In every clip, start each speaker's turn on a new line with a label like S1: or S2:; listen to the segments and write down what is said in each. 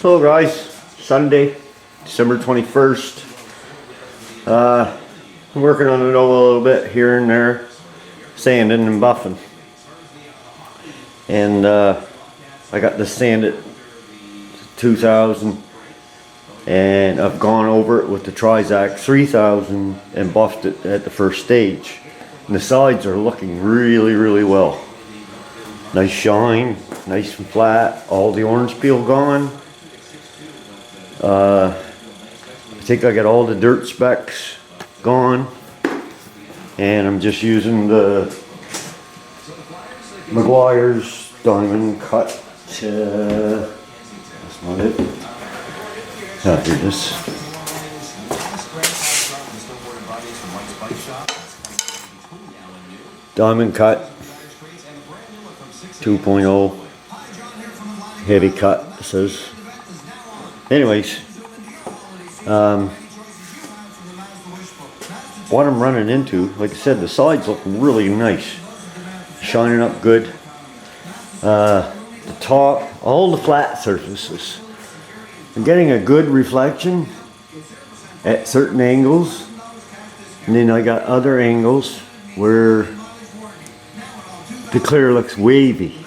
S1: Hello guys, Sunday, December 21st. I'm working on it a little bit here and there, sanding and buffing. And I got this sanded 2000 and I've gone over it with the trizac 3000 and buffed it at the first stage. And the sides are looking really well. Nice shine, nice and flat, all the orange peel gone. I think I got all the dirt specks gone, and I'm just using the McGuire's diamond cut. That's not it. Ah, here it is. Diamond cut 2.0 heavy cut, it says. Anyways, what I'm running into, like I said, the sides look really nice, shining up good. The top, all the flat surfaces, I'm getting a good reflection at certain angles, and then I got other angles where the clear looks wavy.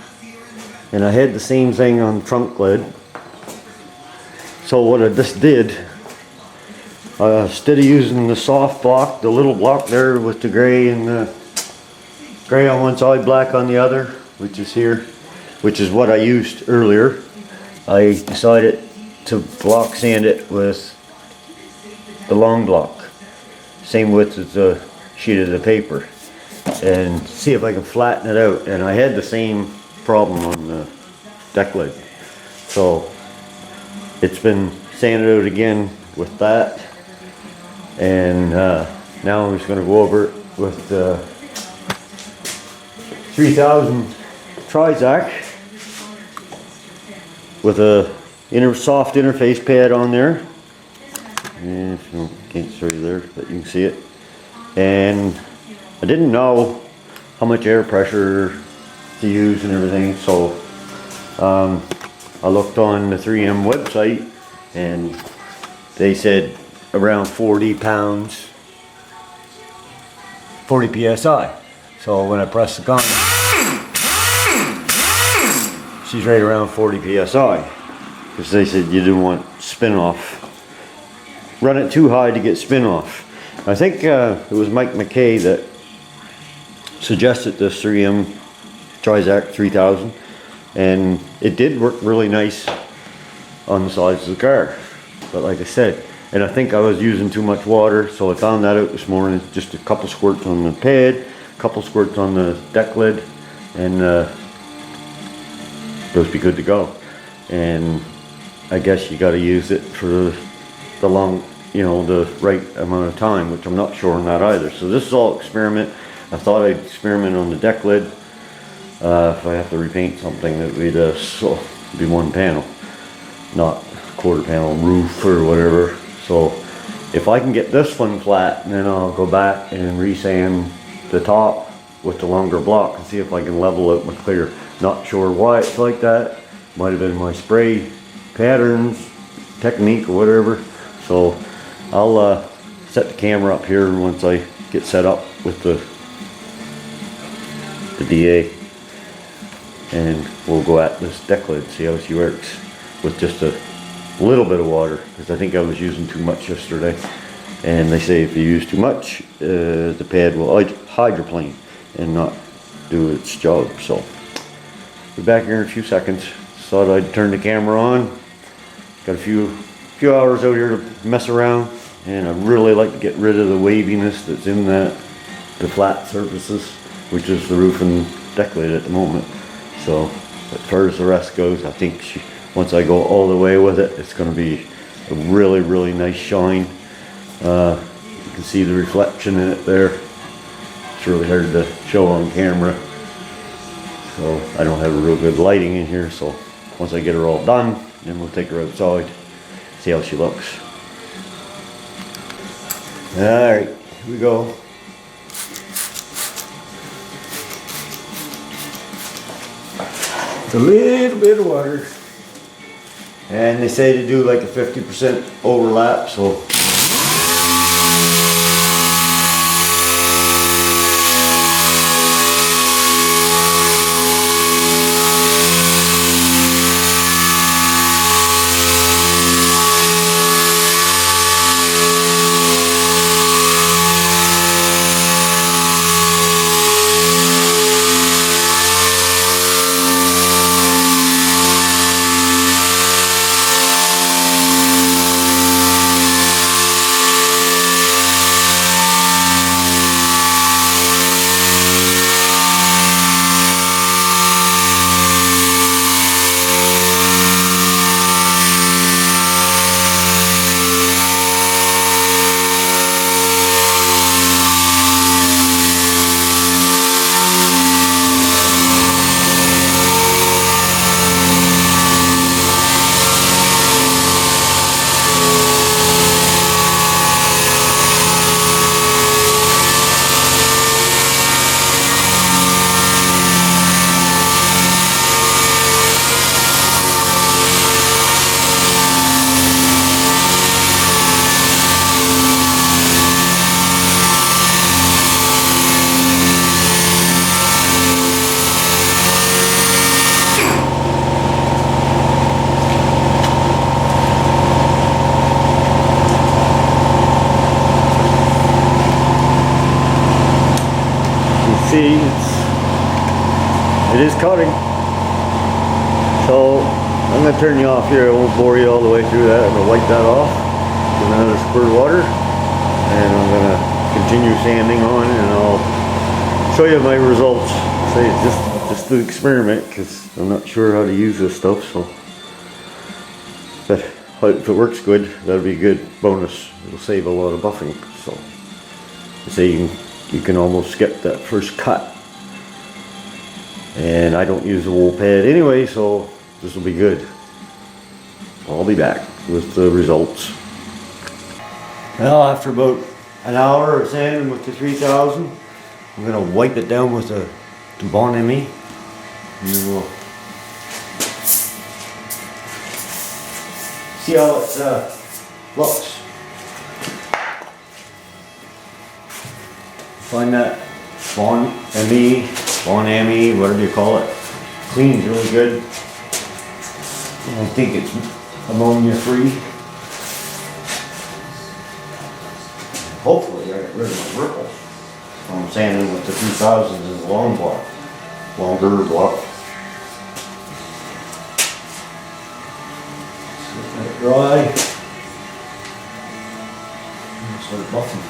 S1: And I had the same thing on the trunk lid. So what I just did, instead of using the soft block, the little block there with the gray and the gray on one side, black on the other, which is here, which is what I used earlier, I decided to block sand it with the long block, same width as the sheet of the paper, and see if I can flatten it out. And I had the same problem on the deck lid, so it's been sanded out again with that, and now I'm just going to go over it with the 3000 trizac with a soft interface pad on there. And if you can't show you there, but you can see it. And I didn't know how much air pressure to use and everything, so I looked on the 3M website and they said around 40 pounds, 40 psi. So when I press the gun, she's right around 40 psi, because they said you didn't want spin off. Run it too high to get spin off. I think it was Mike McKay that suggested this 3M trizac 3000, and it did work really nice on the sides of the car. But like I said, and I think I was using too much water, so I found that out this morning. Just a couple squirts on the pad, a couple squirts on the deck lid, and those be good to go. And I guess you got to use it for the long, the right amount of time, which I'm not sure on that either. So this is all experiment. I thought I'd experiment on the deck lid. If I have to repaint something, that would so be one panel, not quarter panel roof or whatever. So if I can get this one flat, then I'll go back and resand the top with the longer block and see if I can level out my clear. Not sure why it's like that. Might have been my spray patterns, technique, or whatever. So I'll set the camera up here once I get set up with the DA, and we'll go at this deck lid, see how she works with just a little bit of water, because I think I was using too much yesterday, and they say if you use too much, the pad will hydroplane and not do its job. So be back here in a few seconds. Thought I'd turn the camera on. Got a few hours out here to mess around, and I really like to get rid of the waviness that's in the flat surfaces, which is the roof and deck lid at the moment. So as far as the rest goes, I think once I go all the way with it, it's going to be a really nice shine. You can see the reflection in it there. It's really hard to show on camera, so I don't have a real good lighting in here. So once I get her all done, then we'll take her outside, see how she looks. Alright, here we go. A little bit of water And they say to do like a 50% overlap, so. See, it is cutting. So I'm going to turn you off here. I won't bore you all the way through that. I'm going to wipe that off with another squirt of water, and I'm going to continue sanding on, and I'll show you my results. Say it's just an experiment because I'm not sure how to use this stuff. So, but if it works good, that'll be a good bonus. It'll save a lot of buffing. So, say you can almost skip that first cut. And I don't use a wool pad anyway, so this will be good. I'll be back with the results. Well, after about an hour of sanding with the 3000, I'm going to wipe it down with the Bon Ami. And we'll see how it looks. Find that Bon Ami, whatever you call it. Cleans really good. And I think it's ammonia free. Hopefully I get rid of my ripples from sanding with the 2000s in the long block. Longer block. Let it dry. And start buffing.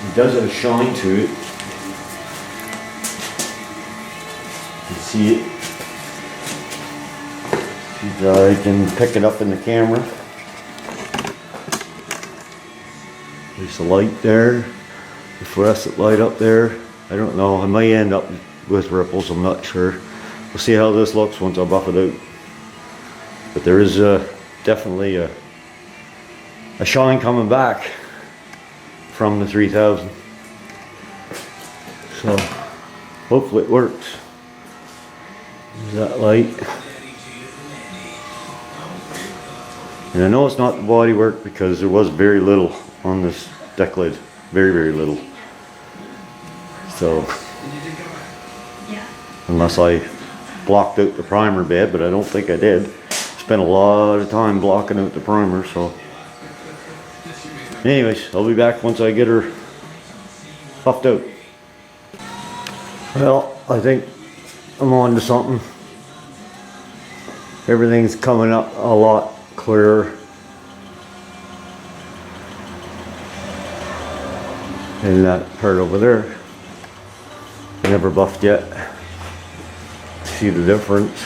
S1: It does have a shine to it. You can see it. I can pick it up in the camera. There's a light there, the fluorescent light up there. I don't know, I might end up with ripples, I'm not sure. We'll see how this looks once I buff it out. But there is definitely a shine coming back from the 3000. So hopefully it works. There's that light. And I know it's not the body work because there was very little on this deck lid. Very, very little. So, unless I blocked out the primer bed, but I don't think I did. Spent a lot of time blocking out the primer, so. Anyways, I'll be back once I get her buffed out. Well, I think I'm on to something. Everything's coming up a lot clearer. And that part over there, I never buffed yet. See the difference.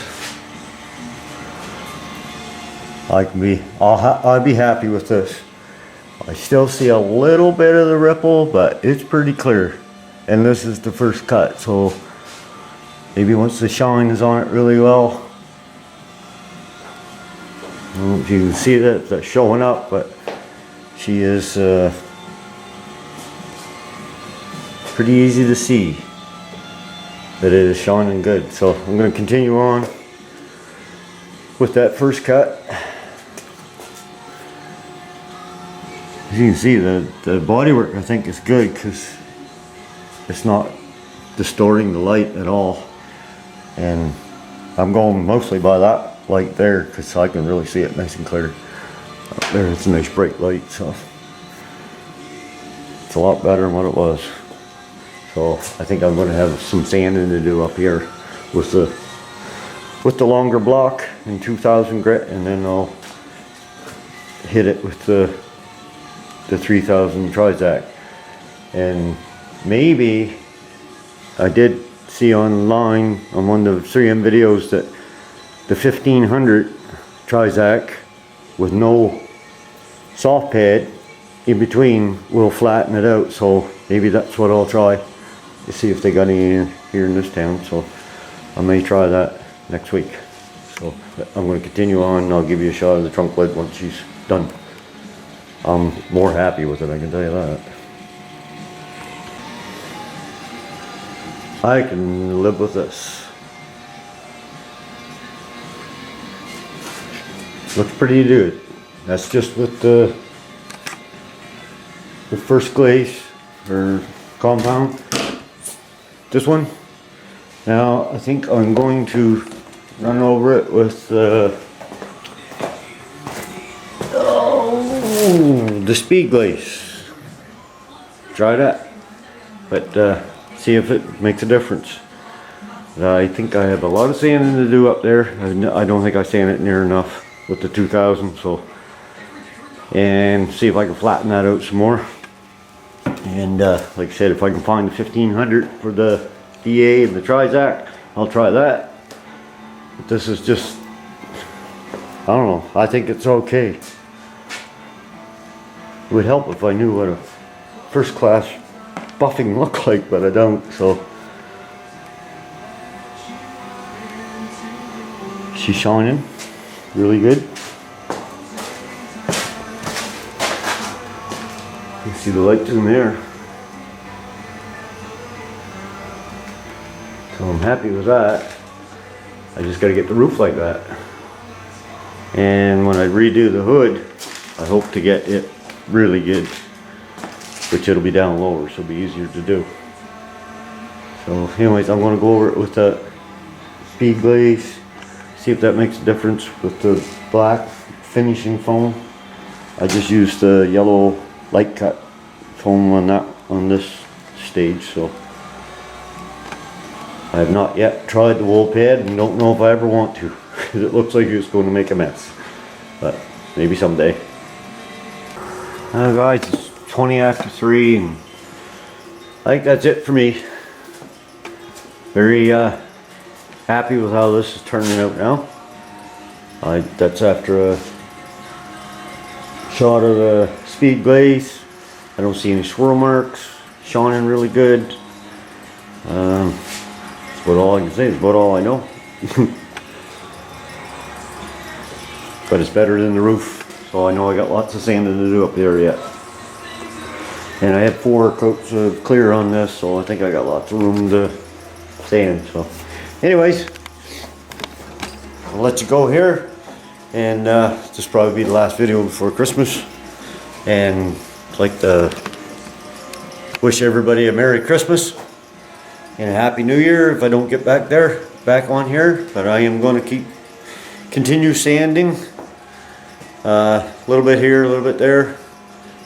S1: I'd be happy with this. I still see a little bit of the ripple, but it's pretty clear. And this is the first cut, so maybe once the shine is on it really well. I don't know if you can see that's showing up, but she is pretty easy to see that it is shining good. So I'm going to continue on with that first cut. As you can see, the bodywork I think is good because it's not distorting the light at all, and I'm going mostly by that light there because I can really see it nice and clear. Up there it's a nice bright light, so it's a lot better than what it was. So I think I'm going to have some sanding to do up here with the longer block in 2000 grit, and then I'll hit it with the 3000 trizac. And maybe I did see online on one of the 3M videos that the 1500 trizac with no soft pad in between will flatten it out, so maybe that's what I'll try to see if they got any here in this town. So I may try that next week. So I'm going to continue on, and I'll give you a shot of the trunk lid once she's done. I'm more happy with it, I can tell you that. I can live with this. Looks pretty good. That's just with the first glaze or compound. This one. Now I think I'm going to run over it with the speed glaze. Try that, but see if it makes a difference. I think I have a lot of sanding to do up there. I don't think I sand it near enough with the 2000, so, and see if I can flatten that out some more. And like I said, if I can find the 1500 for the DA and the trizac, I'll try that. But this is just, I don't know, I think it's okay. It would help if I knew what a first class buffing looked like, but I don't, so. She's shining really good. You see the light in there. So I'm happy with that. I just got to get the roof like that. And when I redo the hood, I hope to get it really good, which it'll be down lower, so it'll be easier to do. So anyways, I'm going to go over it with the speed glaze, see if that makes a difference with the black finishing foam. I just used the yellow light cut foam on this stage, so I have not yet tried the wool pad and don't know if I ever want to. It looks like it's going to make a mess, but maybe someday. Guys, it's 20 after 3, and I think that's it for me. Very happy with how this is turning out now. That's after a shot of the speed glaze. I don't see any swirl marks. Shining really good. That's about all I can say. It's about all I know. But it's better than the roof. So I know I got lots of sanding to do up there yet. And I had 4 coats of clear on this, so I think I got lots of room to sand. So anyways, I'll let you go here. And this will probably be the last video before Christmas. And I'd like to wish everybody a Merry Christmas and a Happy New Year if I don't get back on here. But I am going to continue sanding. A little bit here, a little bit there,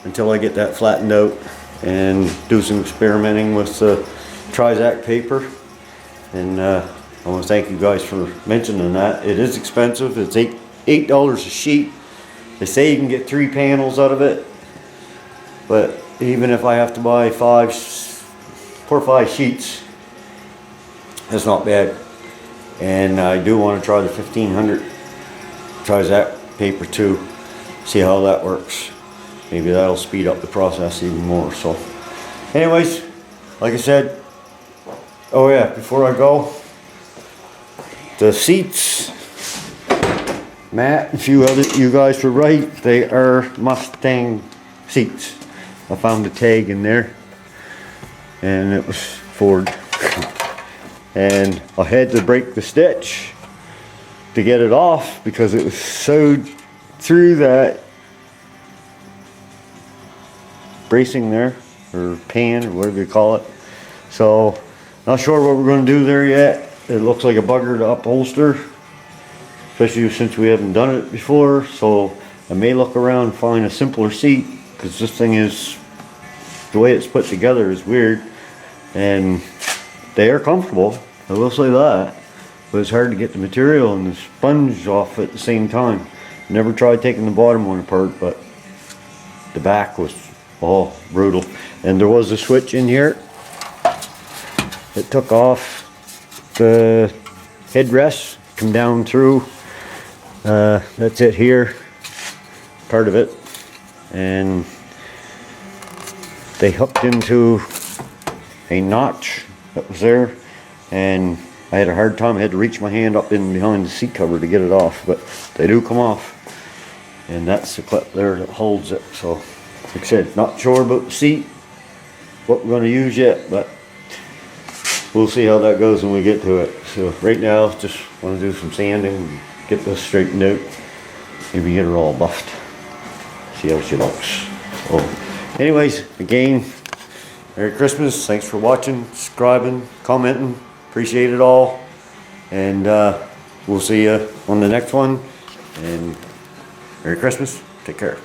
S1: until I get that flattened out, and do some experimenting with the trizac paper. And I want to thank you guys for mentioning that. It is expensive. It's $8 a sheet. They say you can get 3 panels out of it, but even if I have to buy 4 or 5 sheets, that's not bad. And I do want to try the 1500 trizac paper too, see how that works. Maybe that'll speed up the process even more. So anyways, like I said, oh yeah, before I go, the seats, Matt, if you guys were right, they are Mustang seats. I found a tag in there and it was Ford. And I had to break the stitch to get it off because it was sewed through that bracing there, or pan, or whatever you call it. So, not sure what we're going to do there yet. It looks like a bugger to upholster, especially since we haven't done it before. So I may look around and find a simpler seat, because this thing is, the way it's put together is weird, and they are comfortable, I will say that, but it's hard to get the material and the sponge off at the same time. Never tried taking the bottom one apart, but the back was brutal. And there was a switch in here. It took off the headrest, come down through, that's it here, part of it, and they hooked into a notch that was there, and I had a hard time. I had to reach my hand up in behind the seat cover to get it off, but they do come off, and that's the clip there that holds it. So like I said, not sure about the seat, what we're going to use yet, but we'll see how that goes when we get to it. So right now, just want to do some sanding and get this straightened out. Maybe get her all buffed. See how she looks. So anyways, again, Merry Christmas. Thanks for watching, subscribing, commenting. Appreciate it all. And we'll see you on the next one. And Merry Christmas. Take care.